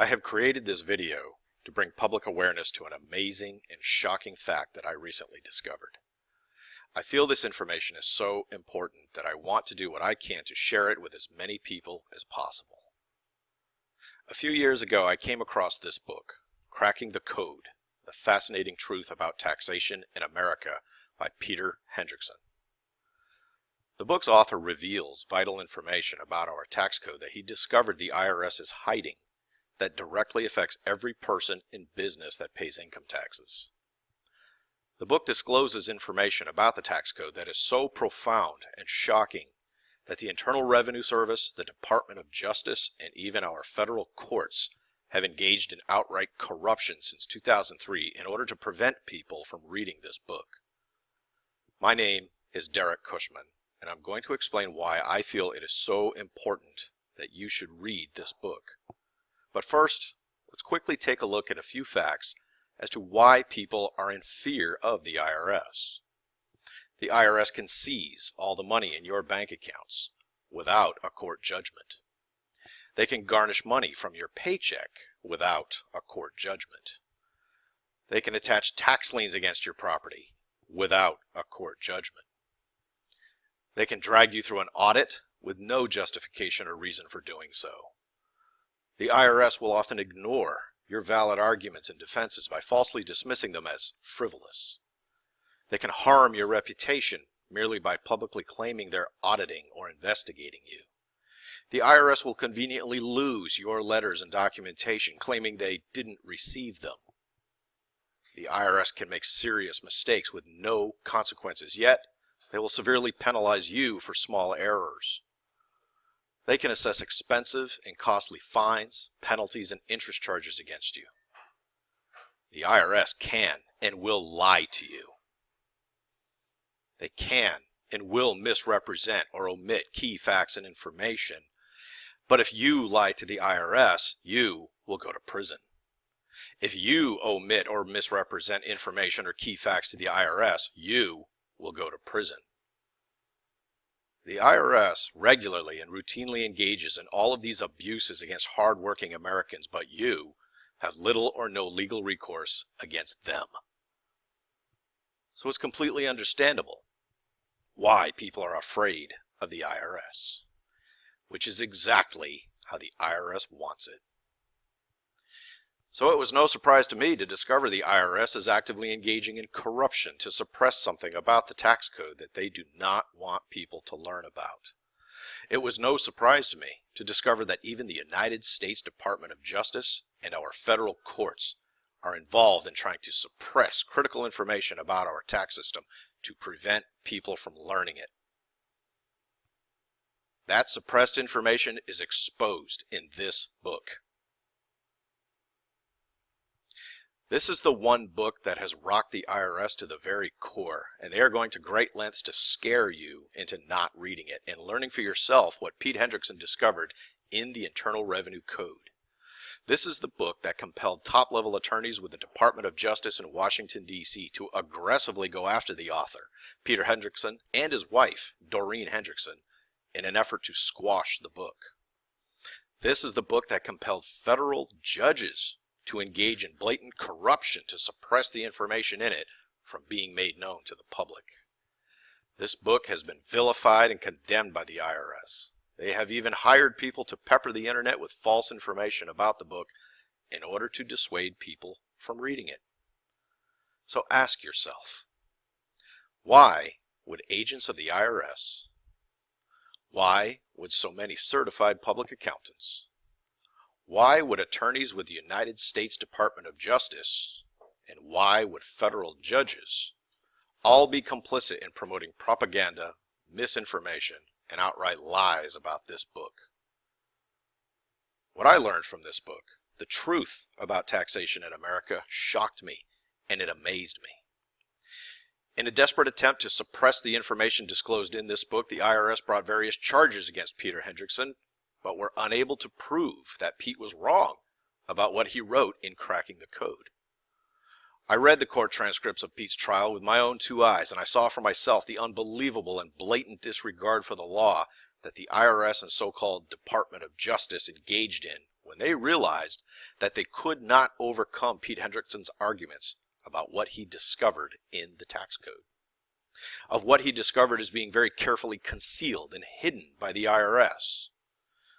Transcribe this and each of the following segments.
I have created this video to bring public awareness to an amazing and shocking fact that I recently discovered. I feel this information is so important that I want to do what I can to share it with as many people as possible. A few years ago, I came across this book, Cracking the Code, The Fascinating Truth About Taxation in America by Peter Hendrickson. The book's author reveals vital information about our tax code that he discovered the IRS is hiding that directly affects every person in business that pays income taxes. The book discloses information about the tax code that is so profound and shocking that the Internal Revenue Service, the Department of Justice, and even our federal courts have engaged in outright corruption since 2003 in order to prevent people from reading this book. My name is Derek Cushman, and I'm going to explain why I feel it is so important that you should read this book. But first, let's quickly take a look at a few facts as to why people are in fear of the IRS. The IRS can seize all the money in your bank accounts without a court judgment. They can garnish money from your paycheck without a court judgment. They can attach tax liens against your property without a court judgment. They can drag you through an audit with no justification or reason for doing so. The IRS will often ignore your valid arguments and defenses by falsely dismissing them as frivolous. They can harm your reputation merely by publicly claiming they're auditing or investigating you. The IRS will conveniently lose your letters and documentation, claiming they didn't receive them. The IRS can make serious mistakes with no consequences, yet they will severely penalize you for small errors. They can assess expensive and costly fines, penalties, and interest charges against you. The IRS can and will lie to you. They can and will misrepresent or omit key facts and information. But if you lie to the IRS, you will go to prison. If you omit or misrepresent information or key facts to the IRS, you will go to prison. The IRS regularly and routinely engages in all of these abuses against hard-working Americans, but you have little or no legal recourse against them. So it's completely understandable why people are afraid of the IRS, which is exactly how the IRS wants it. So it was no surprise to me to discover the IRS is actively engaging in corruption to suppress something about the tax code that they do not want people to learn about. It was no surprise to me to discover that even the United States Department of Justice and our federal courts are involved in trying to suppress critical information about our tax system to prevent people from learning it. That suppressed information is exposed in this book. This is the one book that has rocked the IRS to the very core, and they are going to great lengths to scare you into not reading it and learning for yourself what Pete Hendrickson discovered in the Internal Revenue Code. This is the book that compelled top-level attorneys with the Department of Justice in Washington, D.C. to aggressively go after the author, Peter Hendrickson, and his wife, Doreen Hendrickson, in an effort to squash the book. This is the book that compelled federal judges to engage in blatant corruption to suppress the information in it from being made known to the public. This book has been vilified and condemned by the IRS. They have even hired people to pepper the internet with false information about the book in order to dissuade people from reading it. So ask yourself, why would agents of the IRS, why would so many certified public accountants, why would attorneys with the United States Department of Justice, and why would federal judges all be complicit in promoting propaganda, misinformation, and outright lies about this book? What I learned from this book, the truth about taxation in America, shocked me and it amazed me. In a desperate attempt to suppress the information disclosed in this book, the IRS brought various charges against Peter Hendrickson, but were unable to prove that Pete was wrong about what he wrote in Cracking the Code. I read the court transcripts of Pete's trial with my own two eyes, and I saw for myself the unbelievable and blatant disregard for the law that the IRS and so-called Department of Justice engaged in when they realized that they could not overcome Pete Hendrickson's arguments about what he discovered in the tax code, of what he discovered as being very carefully concealed and hidden by the IRS,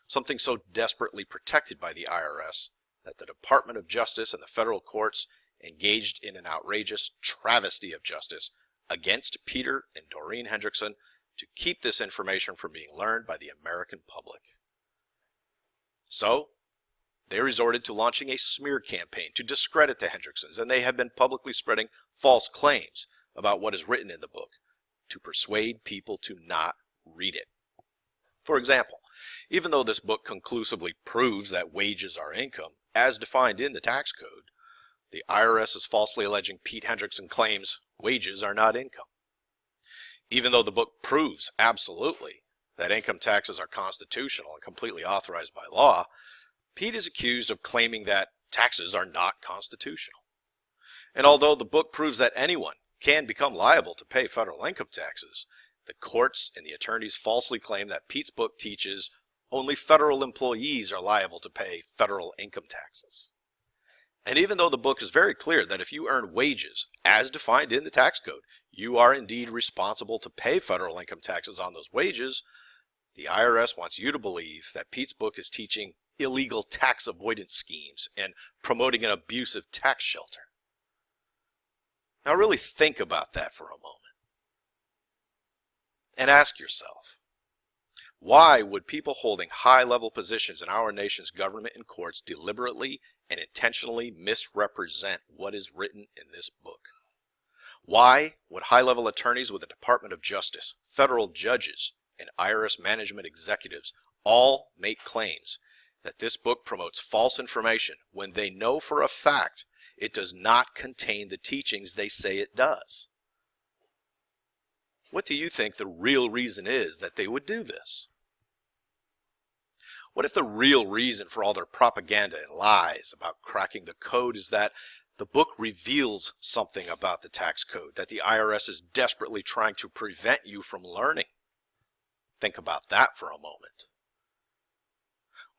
something so desperately protected by the IRS that the Department of Justice and the federal courts engaged in an outrageous travesty of justice against Peter and Doreen Hendrickson to keep this information from being learned by the American public. So, they resorted to launching a smear campaign to discredit the Hendricksons, and they have been publicly spreading false claims about what is written in the book to persuade people to not read it. For example, even though this book conclusively proves that wages are income, as defined in the tax code, the IRS is falsely alleging Pete Hendrickson claims wages are not income. Even though the book proves absolutely that income taxes are constitutional and completely authorized by law, Pete is accused of claiming that taxes are not constitutional. And although the book proves that anyone can become liable to pay federal income taxes, the courts and the attorneys falsely claim that Pete's book teaches only federal employees are liable to pay federal income taxes. And even though the book is very clear that if you earn wages as defined in the tax code, you are indeed responsible to pay federal income taxes on those wages, the IRS wants you to believe that Pete's book is teaching illegal tax avoidance schemes and promoting an abusive tax shelter. Now really think about that for a moment. And ask yourself, why would people holding high-level positions in our nation's government and courts deliberately and intentionally misrepresent what is written in this book? Why would high-level attorneys with the Department of Justice, federal judges, and IRS management executives all make claims that this book promotes false information when they know for a fact it does not contain the teachings they say it does? What do you think the real reason is that they would do this? What if the real reason for all their propaganda and lies about cracking the code is that the book reveals something about the tax code that the IRS is desperately trying to prevent you from learning? Think about that for a moment.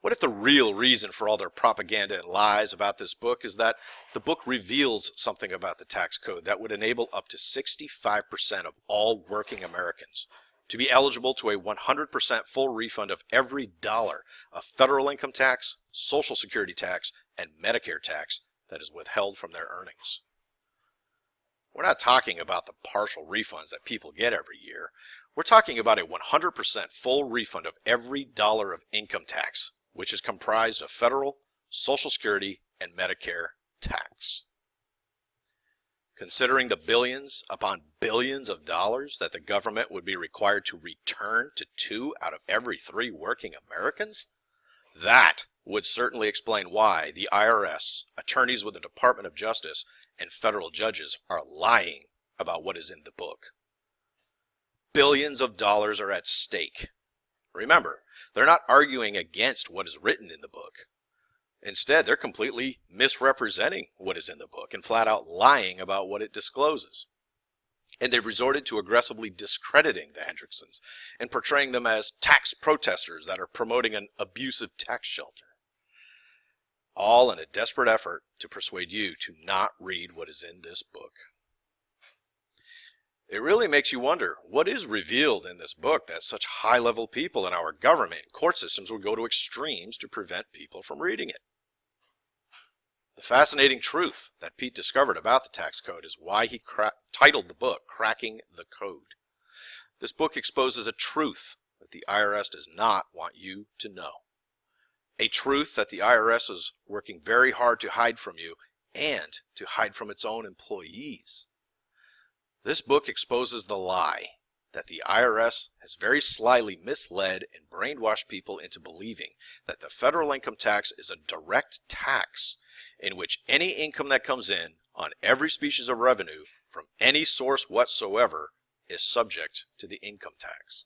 What if the real reason for all their propaganda and lies about this book is that the book reveals something about the tax code that would enable up to 65% of all working Americans to be eligible to a 100% full refund of every dollar of federal income tax, Social Security tax, and Medicare tax that is withheld from their earnings? We're not talking about the partial refunds that people get every year. We're talking about a 100% full refund of every dollar of income tax, which is comprised of federal, Social Security, and Medicare tax. Considering the billions upon billions of dollars that the government would be required to return to 2 out of every 3 working Americans, that would certainly explain why the IRS, attorneys with the Department of Justice, and federal judges are lying about what is in the book. Billions of dollars are at stake. Remember, they're not arguing against what is written in the book. Instead, they're completely misrepresenting what is in the book and flat out lying about what it discloses. And they've resorted to aggressively discrediting the Hendricksons and portraying them as tax protesters that are promoting an abusive tax shelter. All in a desperate effort to persuade you to not read what is in this book. It really makes you wonder what is revealed in this book that such high-level people in our government and court systems would go to extremes to prevent people from reading it. The fascinating truth that Pete discovered about the tax code is why he titled the book Cracking the Code. This book exposes a truth that the IRS does not want you to know. A truth that the IRS is working very hard to hide from you and to hide from its own employees. This book exposes the lie that the IRS has very slyly misled and brainwashed people into believing that the federal income tax is a direct tax in which any income that comes in on every species of revenue from any source whatsoever is subject to the income tax.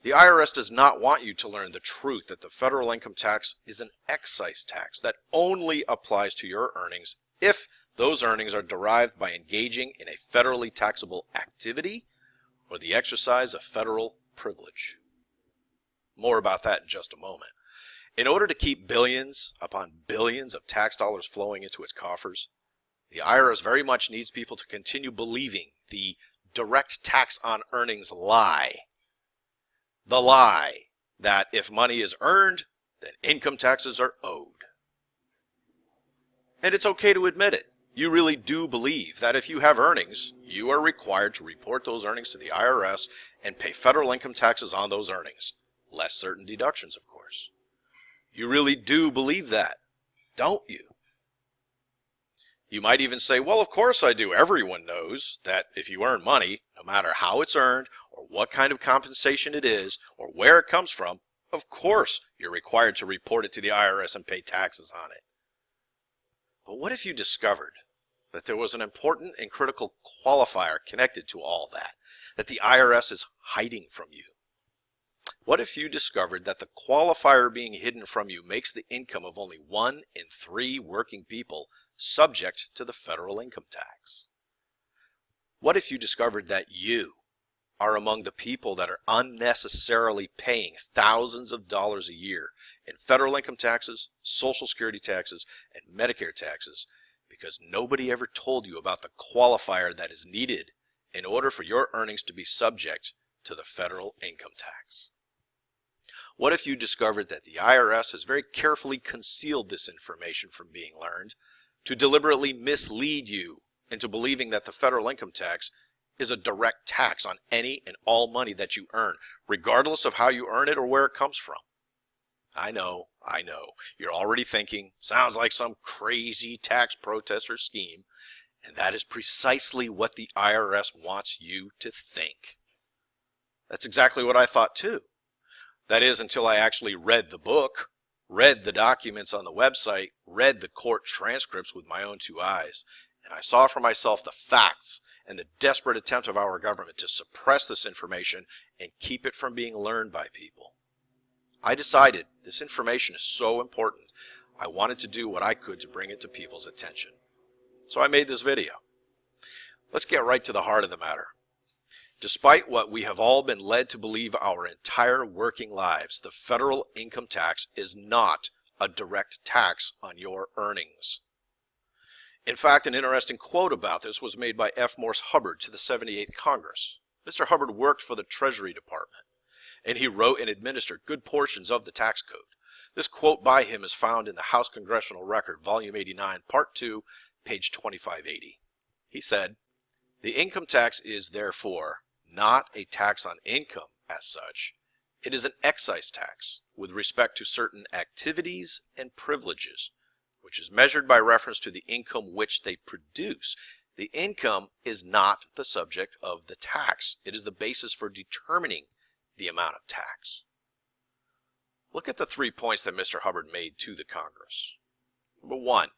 The IRS does not want you to learn the truth that the federal income tax is an excise tax that only applies to your earnings if those earnings are derived by engaging in a federally taxable activity or the exercise of federal privilege. More about that in just a moment. In order to keep billions upon billions of tax dollars flowing into its coffers, the IRS very much needs people to continue believing the direct tax on earnings lie. The lie that if money is earned, then income taxes are owed. And it's okay to admit it. You really do believe that if you have earnings, you are required to report those earnings to the IRS and pay federal income taxes on those earnings, less certain deductions, of course. You really do believe that, don't you? You might even say, well, of course I do. Everyone knows that if you earn money, no matter how it's earned or what kind of compensation it is or where it comes from, of course you're required to report it to the IRS and pay taxes on it. But what if you discovered that there was an important and critical qualifier connected to all that the IRS is hiding from you? What if you discovered that the qualifier being hidden from you makes the income of only 1 in 3 working people subject to the federal income tax? What if you discovered that you are among the people that are unnecessarily paying thousands of dollars a year in federal income taxes, Social Security taxes, and Medicare taxes because nobody ever told you about the qualifier that is needed in order for your earnings to be subject to the federal income tax? What if you discovered that the IRS has very carefully concealed this information from being learned to deliberately mislead you into believing that the federal income tax is a direct tax on any and all money that you earn, regardless of how you earn it or where it comes from? I know. You're already thinking, sounds like some crazy tax protester scheme, and that is precisely what the IRS wants you to think. That's exactly what I thought too. That is, until I actually read the book, read the documents on the website, read the court transcripts with my own 2 eyes, and I saw for myself the facts and the desperate attempt of our government to suppress this information and keep it from being learned by people. I decided this information is so important, I wanted to do what I could to bring it to people's attention. So I made this video. Let's get right to the heart of the matter. Despite what we have all been led to believe our entire working lives, the federal income tax is not a direct tax on your earnings. In fact, an interesting quote about this was made by F. Morse Hubbard to the 78th Congress. Mr. Hubbard worked for the Treasury Department, and he wrote and administered good portions of the tax code. This quote by him is found in the House Congressional Record, Volume 89, Part 2, page 2580. He said, "The income tax is therefore not a tax on income as such. It is an excise tax with respect to certain activities and privileges, which is measured by reference to the income which they produce. The income is not the subject of the tax. It is the basis for determining the amount of tax." Look at the 3 points that Mr. Hubbard made to the Congress. Number 1,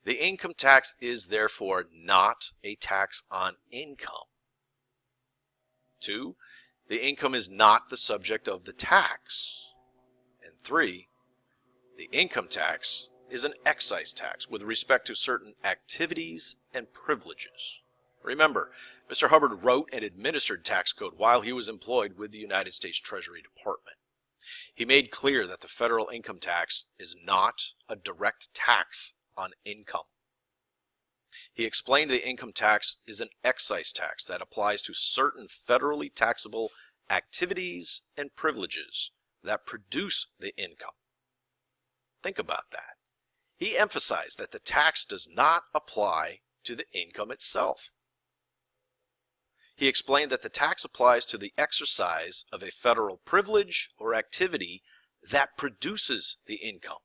the income tax is therefore not a tax on income. 2, the income is not the subject of the tax. And 3, the income tax is an excise tax with respect to certain activities and privileges. Remember, Mr. Hubbard wrote and administered tax code while he was employed with the United States Treasury Department. He made clear that the federal income tax is not a direct tax on income. He explained the income tax is an excise tax that applies to certain federally taxable activities and privileges that produce the income. Think about that. He emphasized that the tax does not apply to the income itself. He explained that the tax applies to the exercise of a federal privilege or activity that produces the income.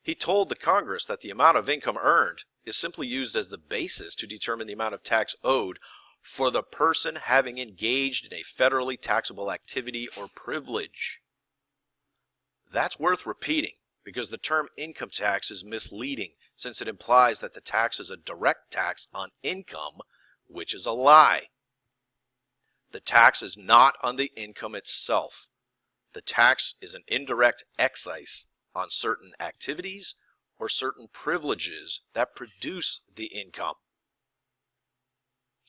He told the Congress that the amount of income earned is simply used as the basis to determine the amount of tax owed for the person having engaged in a federally taxable activity or privilege. That's worth repeating because the term income tax is misleading since it implies that the tax is a direct tax on income, which is a lie. The tax is not on the income itself. The tax is an indirect excise on certain activities or certain privileges that produce the income.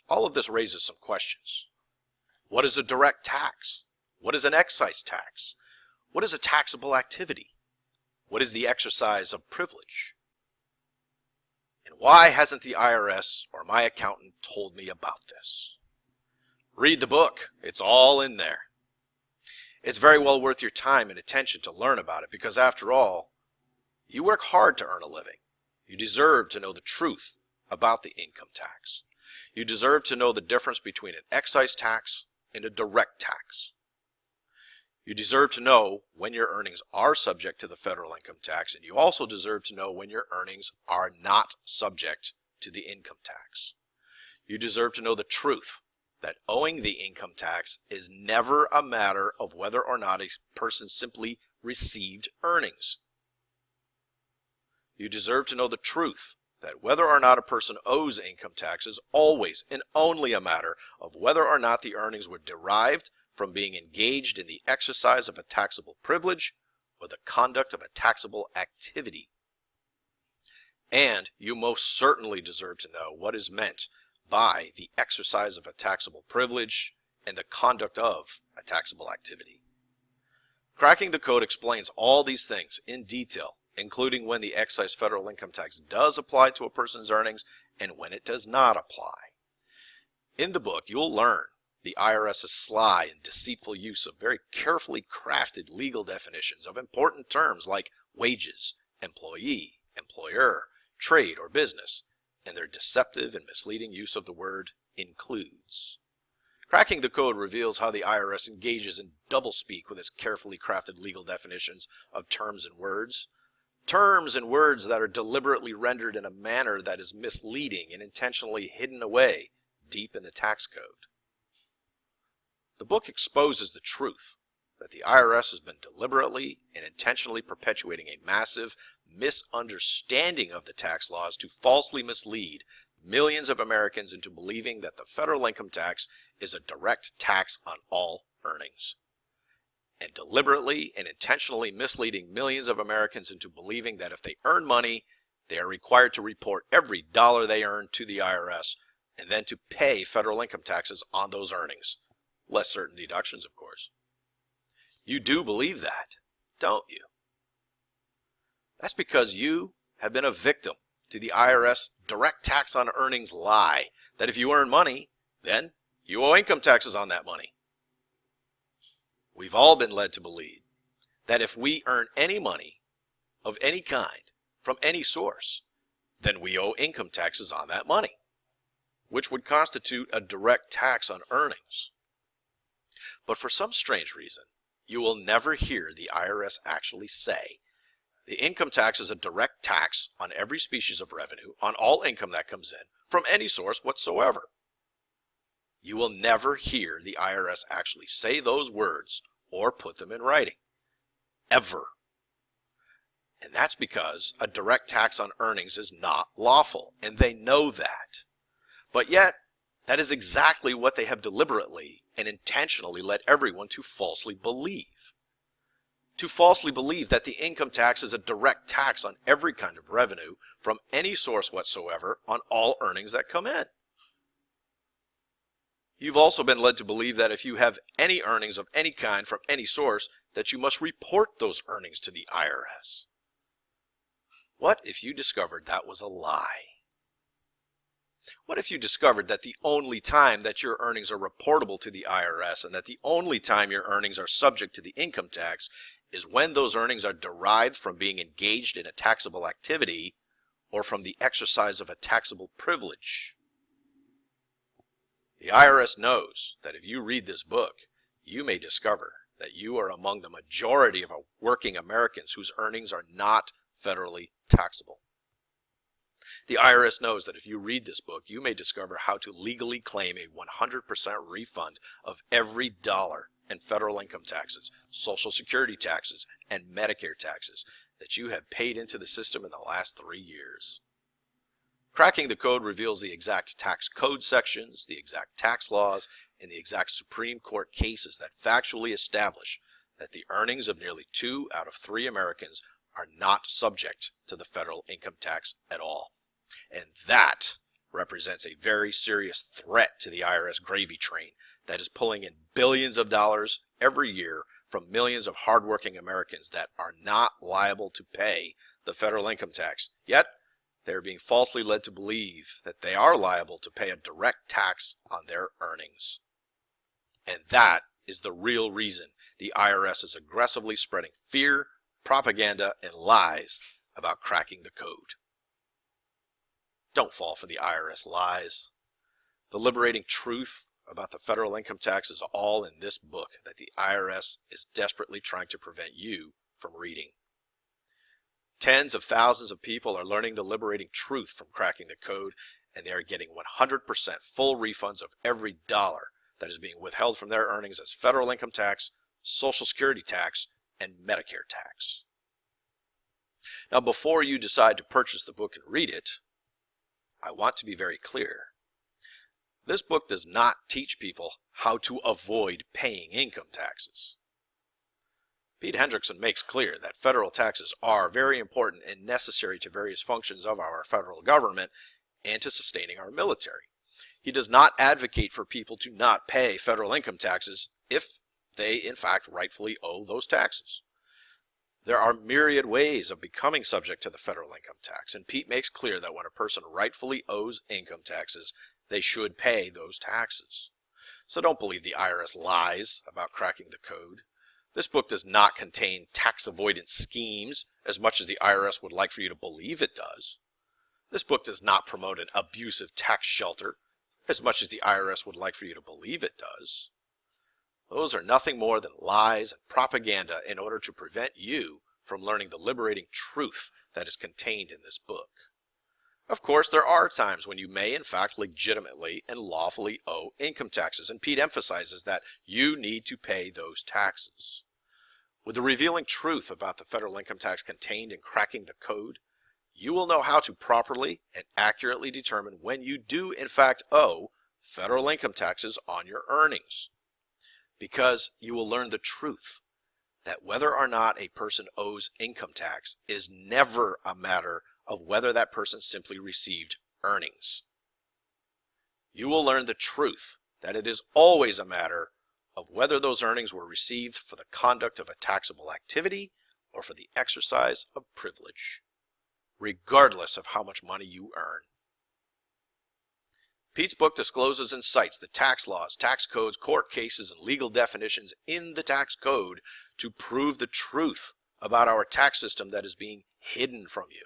All of this raises some questions. What is a direct tax? What is an excise tax? What is a taxable activity? What is the exercise of privilege? And why hasn't the IRS or my accountant told me about this? Read the book. It's all in there. It's very well worth your time and attention to learn about it because, after all, you work hard to earn a living. You deserve to know the truth about the income tax. You deserve to know the difference between an excise tax and a direct tax. You deserve to know when your earnings are subject to the federal income tax, and you also deserve to know when your earnings are not subject to the income tax. You deserve to know the truth that owing the income tax is never a matter of whether or not a person simply received earnings. You deserve to know the truth that whether or not a person owes income tax is always and only a matter of whether or not the earnings were derived from being engaged in the exercise of a taxable privilege or the conduct of a taxable activity. And you most certainly deserve to know what is meant by the exercise of a taxable privilege and the conduct of a taxable activity. Cracking the Code explains all these things in detail, including when the excise federal income tax does apply to a person's earnings and when it does not apply. In the book, you'll learn the IRS's sly and deceitful use of very carefully crafted legal definitions of important terms like wages, employee, employer, trade, or business, and their deceptive and misleading use of the word includes. Cracking the Code reveals how the IRS engages in doublespeak with its carefully crafted legal definitions of terms and words that are deliberately rendered in a manner that is misleading and intentionally hidden away deep in the tax code. The book exposes the truth that the IRS has been deliberately and intentionally perpetuating a massive misunderstanding of the tax laws to falsely mislead millions of Americans into believing that the federal income tax is a direct tax on all earnings, and deliberately and intentionally misleading millions of Americans into believing that if they earn money, they are required to report every dollar they earn to the IRS and then to pay federal income taxes on those earnings, less certain deductions, of course. You do believe that, don't you? That's because you have been a victim to the IRS direct tax on earnings lie, that if you earn money, then you owe income taxes on that money. We've all been led to believe that if we earn any money of any kind from any source, then we owe income taxes on that money, which would constitute a direct tax on earnings. But for some strange reason, you will never hear the IRS actually say, the income tax is a direct tax on every species of revenue, on all income that comes in, from any source whatsoever. You will never hear the IRS actually say those words or put them in writing. Ever. And that's because a direct tax on earnings is not lawful, and they know that. But yet, that is exactly what they have deliberately and intentionally led everyone to falsely believe. To falsely believe that the income tax is a direct tax on every kind of revenue from any source whatsoever on all earnings that come in. You've also been led to believe that if you have any earnings of any kind from any source, that you must report those earnings to the IRS. What if you discovered that was a lie? What if you discovered that the only time that your earnings are reportable to the IRS and that the only time your earnings are subject to the income tax is when those earnings are derived from being engaged in a taxable activity or from the exercise of a taxable privilege? The IRS knows that if you read this book, you may discover that you are among the majority of working Americans whose earnings are not federally taxable. The IRS knows that if you read this book, you may discover how to legally claim a 100% refund of every dollar in federal income taxes, Social Security taxes, and Medicare taxes that you have paid into the system in the last 3 years. Cracking the Code reveals the exact tax code sections, the exact tax laws, and the exact Supreme Court cases that factually establish that the earnings of nearly 2 out of 3 Americans are not subject to the federal income tax at all. And that represents a very serious threat to the IRS gravy train that is pulling in billions of dollars every year from millions of hardworking Americans that are not liable to pay the federal income tax. Yet, they are being falsely led to believe that they are liable to pay a direct tax on their earnings. And that is the real reason the IRS is aggressively spreading fear, propaganda, and lies about cracking the code. Don't fall for the IRS lies. The liberating truth about the federal income tax is all in this book that the IRS is desperately trying to prevent you from reading. Tens of thousands of people are learning the liberating truth from cracking the code, and they are getting 100% full refunds of every dollar that is being withheld from their earnings as federal income tax, Social Security tax, and Medicare tax. Now, before you decide to purchase the book and read it, I want to be very clear. This book does not teach people how to avoid paying income taxes. Pete Hendrickson makes clear that federal taxes are very important and necessary to various functions of our federal government and to sustaining our military. He does not advocate for people to not pay federal income taxes if they in fact rightfully owe those taxes. There are myriad ways of becoming subject to the federal income tax, and Pete makes clear that when a person rightfully owes income taxes, they should pay those taxes. So don't believe the IRS lies about cracking the code. This book does not contain tax avoidance schemes as much as the IRS would like for you to believe it does. This book does not promote an abusive tax shelter as much as the IRS would like for you to believe it does. Those are nothing more than lies and propaganda in order to prevent you from learning the liberating truth that is contained in this book. Of course, there are times when you may in fact legitimately and lawfully owe income taxes, and Pete emphasizes that you need to pay those taxes. With the revealing truth about the federal income tax contained in cracking the code, you will know how to properly and accurately determine when you do in fact owe federal income taxes on your earnings. Because you will learn the truth that whether or not a person owes income tax is never a matter of whether that person simply received earnings. You will learn the truth that it is always a matter of whether those earnings were received for the conduct of a taxable activity or for the exercise of privilege, regardless of how much money you earn. Pete's book discloses and cites the tax laws, tax codes, court cases, and legal definitions in the tax code to prove the truth about our tax system that is being hidden from you.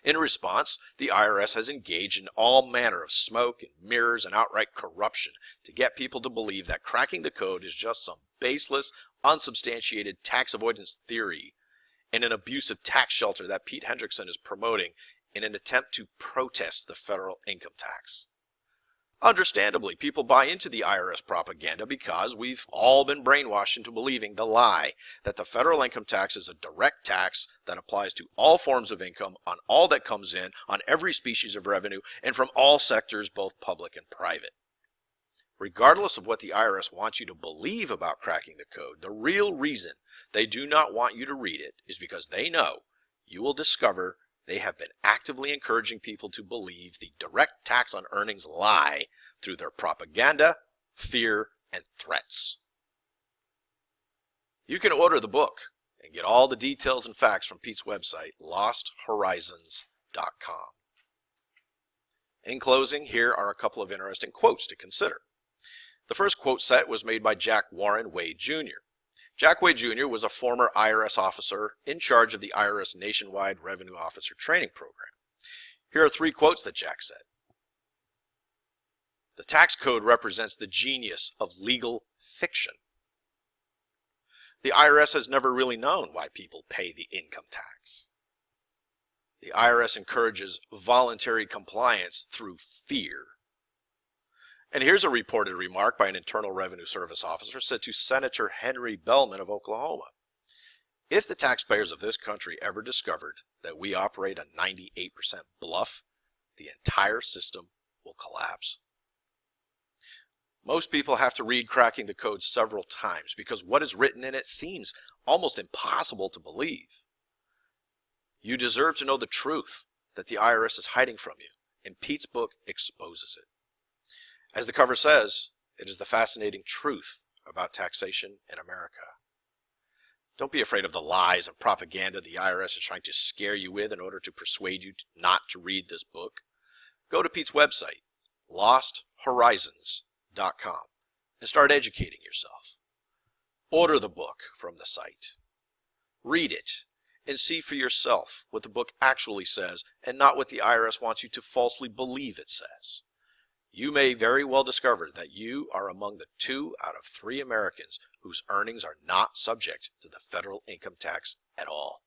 In response, the IRS has engaged in all manner of smoke and mirrors and outright corruption to get people to believe that cracking the code is just some baseless, unsubstantiated tax avoidance theory and an abusive tax shelter that Pete Hendrickson is promoting in an attempt to protest the federal income tax. Understandably, people buy into the IRS propaganda because we've all been brainwashed into believing the lie that the federal income tax is a direct tax that applies to all forms of income on all that comes in, on every species of revenue, and from all sectors, both public and private. Regardless of what the IRS wants you to believe about cracking the code, the real reason they do not want you to read it is because they know you will discover they have been actively encouraging people to believe the direct tax on earnings lie through their propaganda, fear, and threats. You can order the book and get all the details and facts from Pete's website, losthorizons.com. In closing, here are a couple of interesting quotes to consider. The first quote set was made by Jack Warren Wade Jr. Jack Wade Jr. was a former IRS officer in charge of the IRS Nationwide Revenue Officer Training Program. Here are 3 quotes that Jack said. The tax code represents the genius of legal fiction. The IRS has never really known why people pay the income tax. The IRS encourages voluntary compliance through fear. And here's a reported remark by an Internal Revenue Service officer said to Senator Henry Bellman of Oklahoma. If the taxpayers of this country ever discovered that we operate a 98% bluff, the entire system will collapse. Most people have to read Cracking the Code several times because what is written in it seems almost impossible to believe. You deserve to know the truth that the IRS is hiding from you, and Pete's book exposes it. As the cover says, it is the fascinating truth about taxation in America. Don't be afraid of the lies and propaganda the IRS is trying to scare you with in order to persuade you not to read this book. Go to Pete's website, losthorizons.com, and start educating yourself. Order the book from the site. Read it and see for yourself what the book actually says and not what the IRS wants you to falsely believe it says. You may very well discover that you are among the 2 out of 3 Americans whose earnings are not subject to the federal income tax at all.